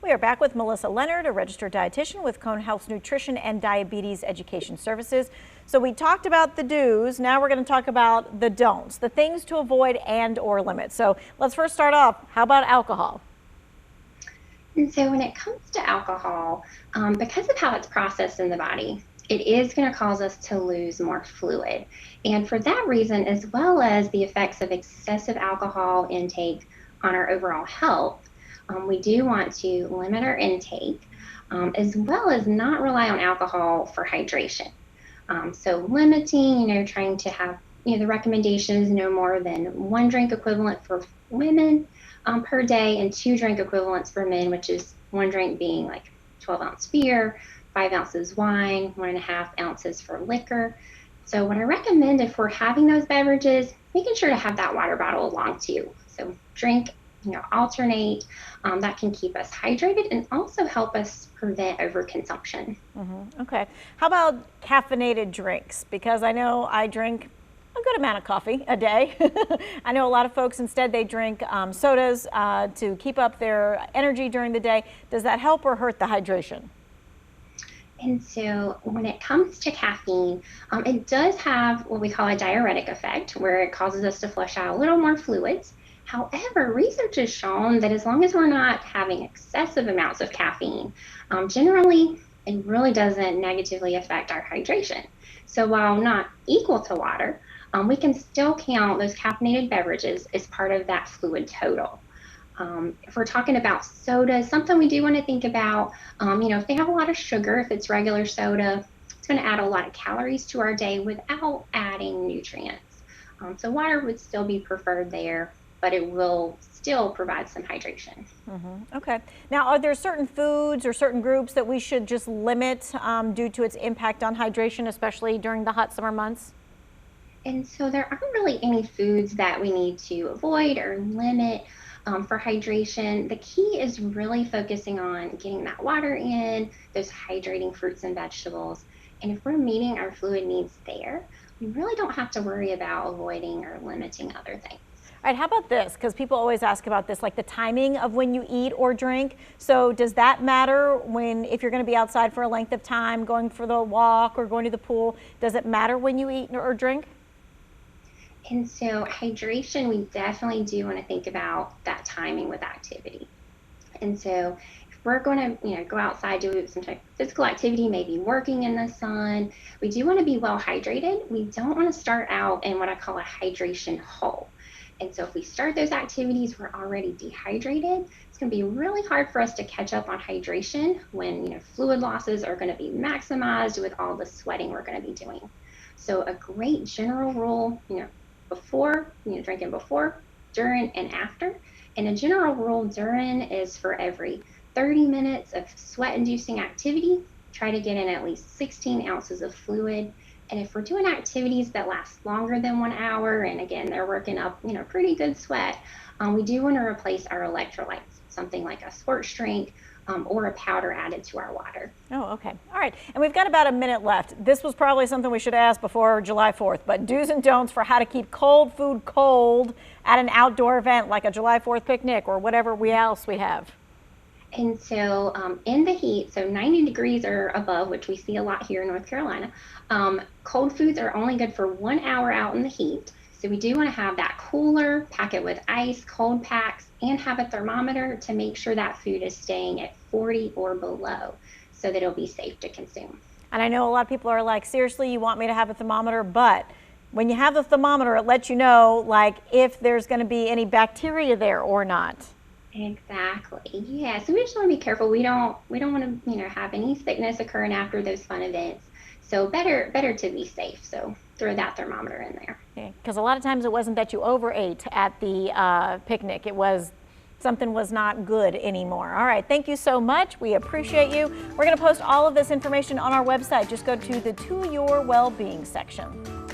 We are back with Melissa Leonard, a registered dietitian with Cone Health's Nutrition and Diabetes Education Services. So we talked about the do's. Now we're going to talk about the don'ts, the things to avoid and or limit. So let's first start off. How about alcohol? And so when it comes to alcohol, because of how it's processed in the body, it is going to cause us to lose more fluid. And for that reason, as well as the effects of excessive alcohol intake on our overall health, we do want to limit our intake, as well as not rely on alcohol for hydration. So limiting, trying to have, the recommendations no more than 1 drink equivalent for women per day and 2 drink equivalents for men, which is 1 drink being like 12-ounce beer, 5 ounces wine, 1.5 ounces for liquor. So what I recommend if we're having those beverages, making sure to have that water bottle along too. So drink, alternate. That can keep us hydrated and also help us prevent overconsumption. Okay. How about caffeinated drinks? Because I know I drink a good amount of coffee a day. I know a lot of folks instead they drink sodas to keep up their energy during the day. Does that help or hurt the hydration? And so when it comes to caffeine, it does have what we call a diuretic effect, where it causes us to flush out a little more fluids. However, research has shown that as long as we're not having excessive amounts of caffeine, generally it really doesn't negatively affect our hydration. So while not equal to water, we can still count those caffeinated beverages as part of that fluid total. If we're talking about sodas, something we do want to think about, if they have a lot of sugar, if it's regular soda, it's going to add a lot of calories to our day without adding nutrients. So water would still be preferred there, but it will still provide some hydration. Okay. Now, are there certain foods or certain groups that we should just limit due to its impact on hydration, especially during the hot summer months? And so there aren't really any foods that we need to avoid or limit for hydration. The key is really focusing on getting that water in, those hydrating fruits and vegetables. And if we're meeting our fluid needs there, we really don't have to worry about avoiding or limiting other things. All right, how about this? Because people always ask about this, like the timing of when you eat or drink. So does that matter if you're going to be outside for a length of time, going for the walk or going to the pool? Does it matter when you eat or drink? And so hydration, we definitely do want to think about that timing with activity. And so if we're going to, go outside, do some type of physical activity, maybe working in the sun, we do want to be well hydrated. We don't want to start out in what I call a hydration hole. And so if we start those activities, we're already dehydrated. It's going to be really hard for us to catch up on hydration when, fluid losses are going to be maximized with all the sweating we're going to be doing. So a great general rule, before, drinking before, during, and after. And a general rule during is for every 30 minutes of sweat-inducing activity, try to get in at least 16 ounces of fluid. And if we're doing activities that last longer than 1 hour, and again, they're working up, pretty good sweat, we do want to replace our electrolytes, something like a sports drink or a powder added to our water. Oh, okay. All right. And we've got about a minute left. This was probably something we should ask before July 4th, but do's and don'ts for how to keep cold food cold at an outdoor event like a July 4th picnic or whatever else we have. And so in the heat, so 90 degrees or above, which we see a lot here in North Carolina, cold foods are only good for 1 hour out in the heat. So we do want to have that cooler, pack it with ice, cold packs, and have a thermometer to make sure that food is staying at 40 or below so that it'll be safe to consume. And I know a lot of people are like, seriously, you want me to have a thermometer? But when you have the thermometer, it lets you know like if there's going to be any bacteria there or not. Exactly. Yeah. So we just want to be careful. We don't want to, have any sickness occurring after those fun events. So better to be safe. So throw that thermometer in there. Because a lot of times it wasn't that you overate at the picnic. It was something was not good anymore. All right. Thank you so much. We appreciate you. We're going to post all of this information on our website. Just go to the To Your Wellbeing section.